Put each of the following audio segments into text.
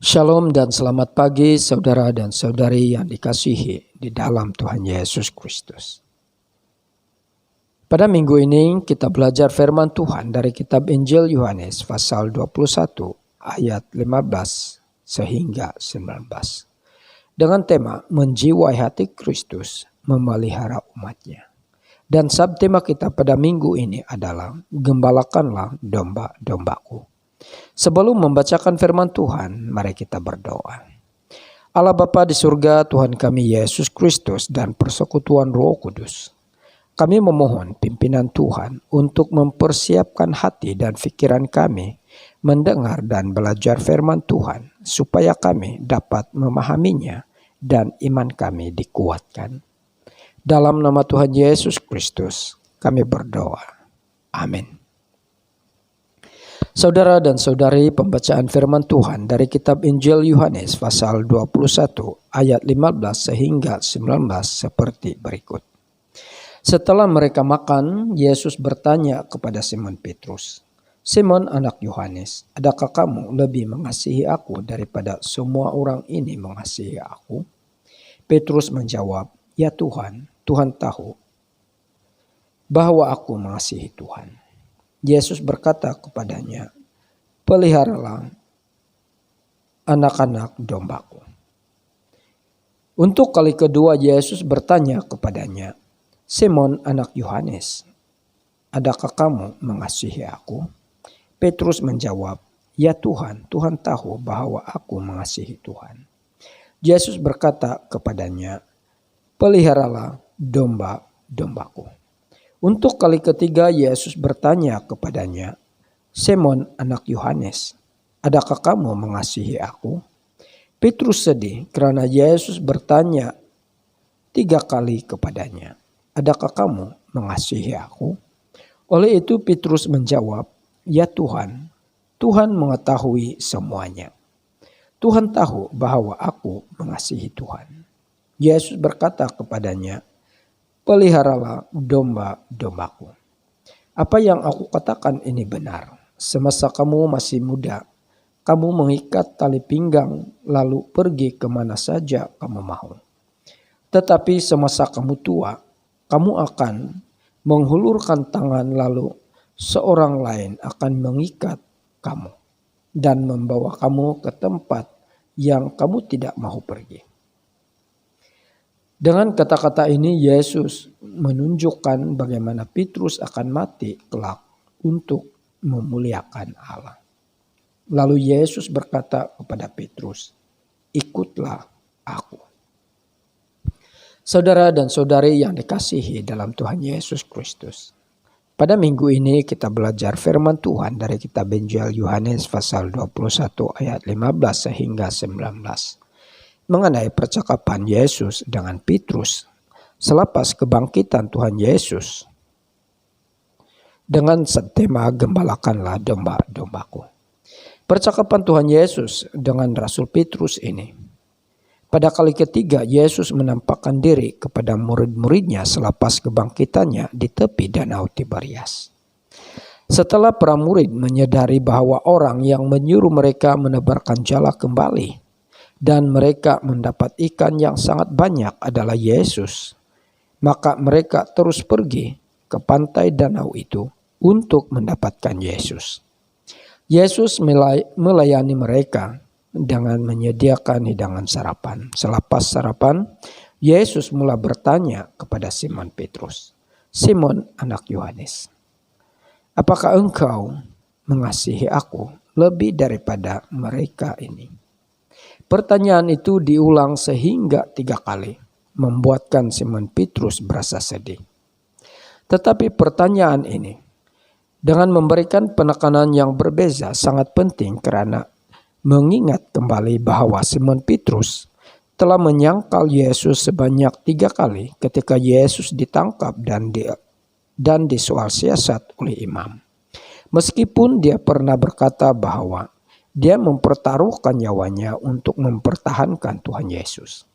Shalom dan selamat pagi saudara dan saudari yang dikasihi di dalam Tuhan Yesus Kristus. Pada minggu ini kita belajar firman Tuhan dari kitab Injil Yohanes pasal 21 ayat 15 sehingga 19. Dengan tema menjiwai hati Kristus memelihara umatnya. Dan subtema kita pada minggu ini adalah gembalakanlah domba-dombaku. Sebelum membacakan firman Tuhan, mari kita berdoa. Allah Bapa di surga, Tuhan kami Yesus Kristus dan persekutuan Roh Kudus. Kami memohon pimpinan Tuhan untuk mempersiapkan hati dan pikiran kami mendengar dan belajar firman Tuhan supaya kami dapat memahaminya dan iman kami dikuatkan. Dalam nama Tuhan Yesus Kristus kami berdoa. Amin. Saudara dan saudari, pembacaan firman Tuhan dari kitab Injil Yohanes pasal 21 ayat 15 sehingga 19 seperti berikut. Setelah mereka makan, Yesus bertanya kepada Simon Petrus, "Simon anak Yohanes, adakah kamu lebih mengasihi aku daripada semua orang ini mengasihi aku?" Petrus menjawab, "Ya Tuhan, Tuhan tahu bahwa aku mengasihi Tuhan." Yesus berkata kepadanya, "Peliharalah anak-anak dombaku." Untuk kali kedua Yesus bertanya kepadanya, "Simon anak Yohanes, adakah kamu mengasihi aku?" Petrus menjawab, "Ya Tuhan, Tuhan tahu bahwa aku mengasihi Tuhan." Yesus berkata kepadanya, "Peliharalah domba-dombaku." Untuk kali ketiga Yesus bertanya kepadanya, "Simon anak Yohanes, adakah kamu mengasihi aku?" Petrus sedih karena Yesus bertanya 3 kali kepadanya, "Adakah kamu mengasihi aku?" Oleh itu Petrus menjawab, "Ya Tuhan, Tuhan mengetahui semuanya. Tuhan tahu bahwa aku mengasihi Tuhan." Yesus berkata kepadanya, "Peliharalah domba-dombaku. Apa yang aku katakan ini benar. Semasa kamu masih muda, kamu mengikat tali pinggang lalu pergi kemana saja kamu mau. Tetapi semasa kamu tua, kamu akan menghulurkan tangan lalu seorang lain akan mengikat kamu dan membawa kamu ke tempat yang kamu tidak mau pergi." Dengan kata-kata ini Yesus menunjukkan bagaimana Petrus akan mati kelak untuk memuliakan Allah. Lalu Yesus berkata kepada Petrus, "Ikutlah aku." Saudara dan saudari yang dikasihi dalam Tuhan Yesus Kristus. Pada minggu ini kita belajar firman Tuhan dari kitab Injil Yohanes pasal 21 ayat 15 sehingga 19. Mengenai percakapan Yesus dengan Petrus selepas kebangkitan Tuhan Yesus dengan tema gembalakanlah domba-dombaku. Percakapan Tuhan Yesus dengan Rasul Petrus ini. Pada kali ketiga Yesus menampakkan diri kepada murid-muridnya selepas kebangkitannya di tepi Danau Tiberias. Setelah para murid menyadari bahwa orang yang menyuruh mereka menebarkan jala kembali dan mereka mendapat ikan yang sangat banyak adalah Yesus, maka mereka terus pergi ke pantai danau itu untuk mendapatkan Yesus. Yesus melayani mereka dengan menyediakan hidangan sarapan. Selepas sarapan, Yesus mulai bertanya kepada Simon Petrus, "Simon anak Yohanes, apakah engkau mengasihi aku lebih daripada mereka ini?" Pertanyaan itu diulang sehingga 3 kali, membuatkan Simon Petrus berasa sedih. Tetapi pertanyaan ini dengan memberikan penekanan yang berbeda sangat penting karena mengingat kembali bahwa Simon Petrus telah menyangkal Yesus sebanyak 3 kali ketika Yesus ditangkap dan disoal siasat oleh imam. Meskipun dia pernah berkata bahwa dia mempertaruhkan nyawanya untuk mempertahankan Tuhan Yesus.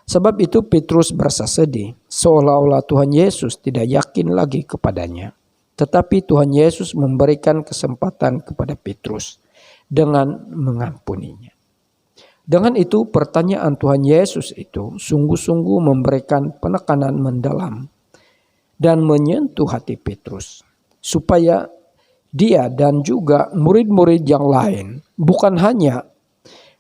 Sebab itu Petrus berasa sedih, seolah-olah Tuhan Yesus tidak yakin lagi kepadanya. Tetapi Tuhan Yesus memberikan kesempatan kepada Petrus dengan mengampuninya. Dengan itu pertanyaan Tuhan Yesus itu sungguh-sungguh memberikan penekanan mendalam dan menyentuh hati Petrus, supaya dia dan juga murid-murid yang lain bukan hanya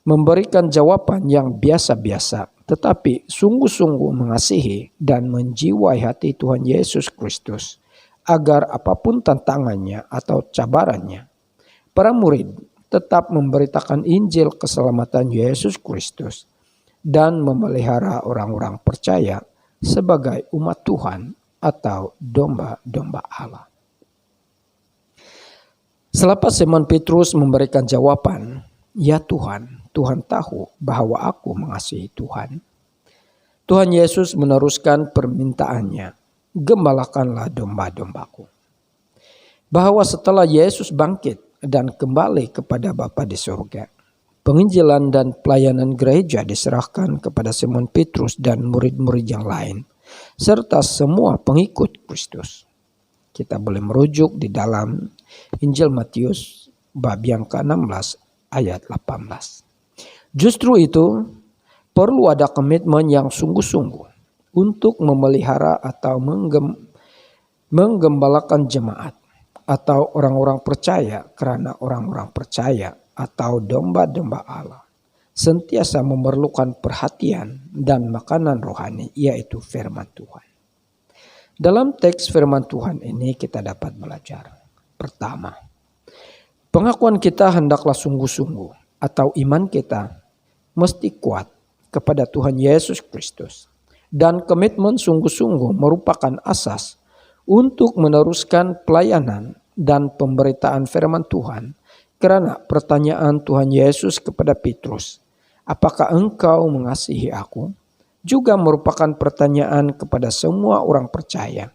memberikan jawaban yang biasa-biasa, tetapi sungguh-sungguh mengasihi dan menjiwai hati Tuhan Yesus Kristus, agar apapun tantangannya atau cabarannya, para murid tetap memberitakan Injil keselamatan Yesus Kristus dan memelihara orang-orang percaya sebagai umat Tuhan atau domba-domba Allah. Selepas Simon Petrus memberikan jawaban, "Ya Tuhan, Tuhan tahu bahwa aku mengasihi Tuhan." Tuhan Yesus meneruskan permintaannya, "Gembalakanlah domba-dombaku." Bahwa setelah Yesus bangkit dan kembali kepada Bapa di surga, penginjilan dan pelayanan gereja diserahkan kepada Simon Petrus dan murid-murid yang lain, serta semua pengikut Kristus. Kita boleh merujuk di dalam Injil Matius bab yang ke-16 ayat 18. Justru itu perlu ada komitmen yang sungguh-sungguh untuk memelihara atau menggembalakan jemaat atau orang-orang percaya, karena orang-orang percaya atau domba-domba Allah sentiasa memerlukan perhatian dan makanan rohani, yaitu firman Tuhan. Dalam teks firman Tuhan ini kita dapat belajar. Pertama, pengakuan kita hendaklah sungguh-sungguh atau iman kita mesti kuat kepada Tuhan Yesus Kristus. Dan komitmen sungguh-sungguh merupakan asas untuk meneruskan pelayanan dan pemberitaan firman Tuhan. Karena pertanyaan Tuhan Yesus kepada Petrus, "Apakah engkau mengasihi aku?" juga merupakan pertanyaan kepada semua orang percaya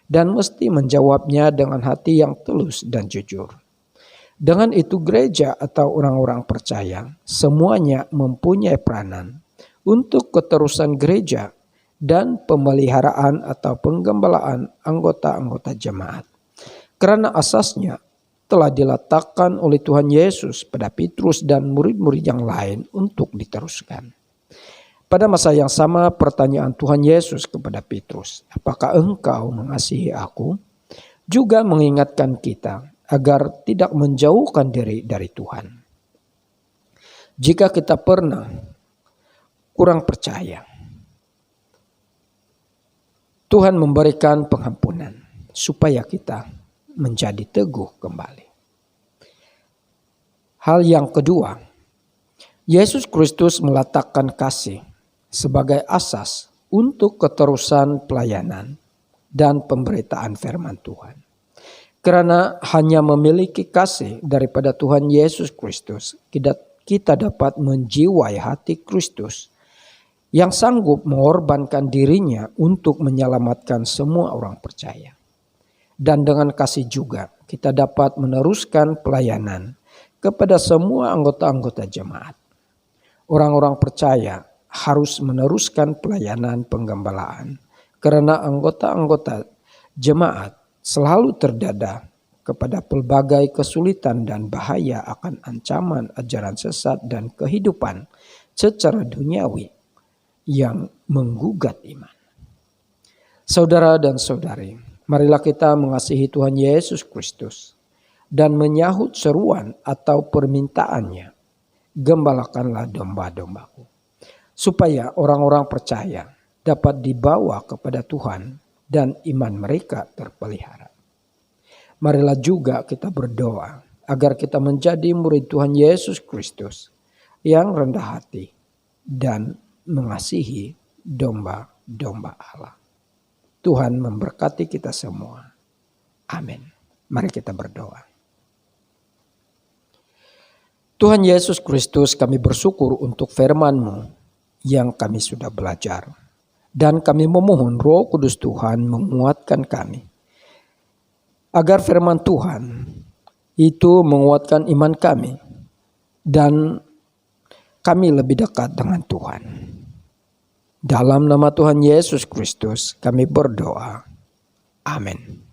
dan mesti menjawabnya dengan hati yang tulus dan jujur. Dengan itu gereja atau orang-orang percaya semuanya mempunyai peranan untuk keterusan gereja dan pemeliharaan atau penggembalaan anggota-anggota jemaat. Karena asasnya telah diletakkan oleh Tuhan Yesus pada Petrus dan murid-murid yang lain untuk diteruskan. Pada masa yang sama pertanyaan Tuhan Yesus kepada Petrus, "Apakah engkau mengasihi aku?" juga mengingatkan kita agar tidak menjauhkan diri dari Tuhan. Jika kita pernah kurang percaya, Tuhan memberikan pengampunan supaya kita menjadi teguh kembali. Hal yang kedua, Yesus Kristus meletakkan kasih sebagai asas untuk keterusan pelayanan dan pemberitaan firman Tuhan. Karena hanya memiliki kasih daripada Tuhan Yesus Kristus, kita dapat menjiwai hati Kristus yang sanggup mengorbankan dirinya untuk menyelamatkan semua orang percaya. Dan dengan kasih juga kita dapat meneruskan pelayanan kepada semua anggota-anggota jemaat. Orang-orang percaya harus meneruskan pelayanan penggembalaan karena anggota-anggota jemaat selalu terdada kepada pelbagai kesulitan dan bahaya akan ancaman ajaran sesat dan kehidupan secara duniawi yang menggugat iman. Saudara dan saudari, marilah kita mengasihi Tuhan Yesus Kristus dan menyahut seruan atau permintaannya, "Gembalakanlah domba-dombaku," supaya orang-orang percaya dapat dibawa kepada Tuhan dan iman mereka terpelihara. Marilah juga kita berdoa agar kita menjadi murid Tuhan Yesus Kristus yang rendah hati dan mengasihi domba-domba Allah. Tuhan memberkati kita semua. Amin. Mari kita berdoa. Tuhan Yesus Kristus, kami bersyukur untuk firman-Mu yang kami sudah belajar. Dan kami memohon Roh Kudus Tuhan menguatkan kami. Agar firman Tuhan itu menguatkan iman kami. Dan kami lebih dekat dengan Tuhan. Dalam nama Tuhan Yesus Kristus kami berdoa. Amin.